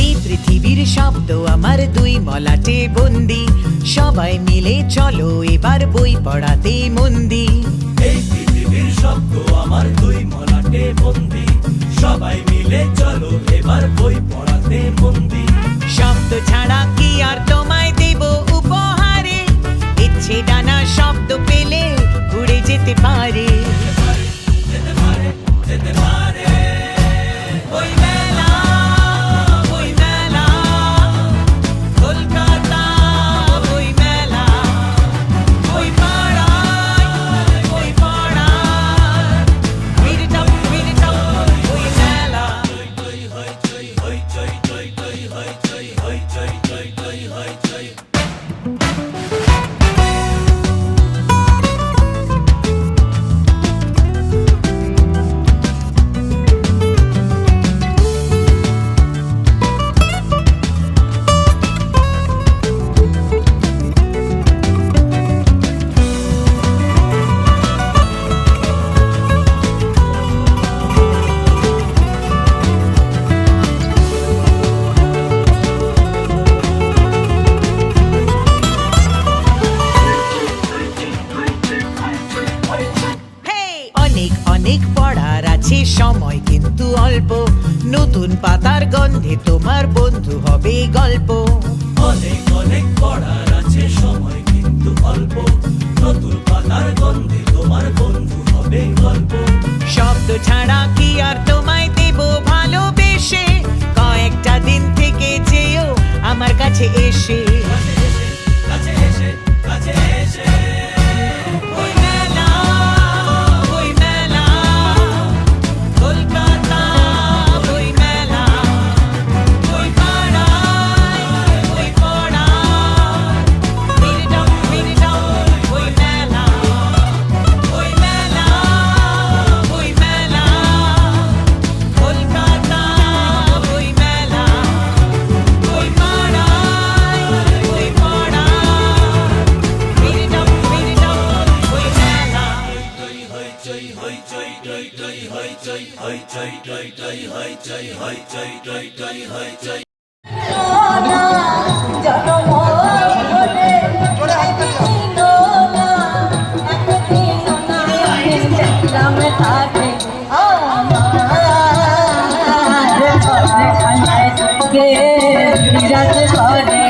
এই পৃথিবীর শব্দ আমার দুই মলাটে বন্দি, সবাই মিলে চলো এবার বই পড়াতে মন্দি। এই পৃথিবীর শব্দ আমার দুই মলাটে বন্দি, সবাই মিলে চলো এবার বই পড়াতে মন্দি। শব্দ ছাড়া কি আর তোমায় দেব উপহারে, ইচ্ছে ডানা শব্দ পেলে উড়ে যেতে পারে। যেতে পারে, যেতে পারে। বই মেলা, বই মেলা, কলকাতা বই মেলা, বই পড়ায়, বই পড়ায়, ভিড়টাও বই মেলা। অনেক অনেক পড়ার আছে সময় কিন্তু অল্প, নতুন পাতার গন্ধে তোমার বন্ধু হবে গল্প। অনেক অনেক পড়ার আছে সময় কিন্তু অল্প, নতুন পাতার গন্ধে তোমার বন্ধু হবে গল্প। শব্দ ছাড়া কি আর তোমায় দেব ভালোবেসে, কয়েকটা দিন থেকে যেও আমার কাছে এসে। কাছে এসে, কাছে এসে। বই মেলা, বই মেলা, কলকাতা বই মেলা, বই পড়ায়, বই পড়ায়, ভিড়টাও বই মেলা, বই মেলা, বই মেলা, কলকাতা বই মেলা, বই পড়ায়, বই পড়ায়, ভিড়টাও বই মেলা। বিরাট করে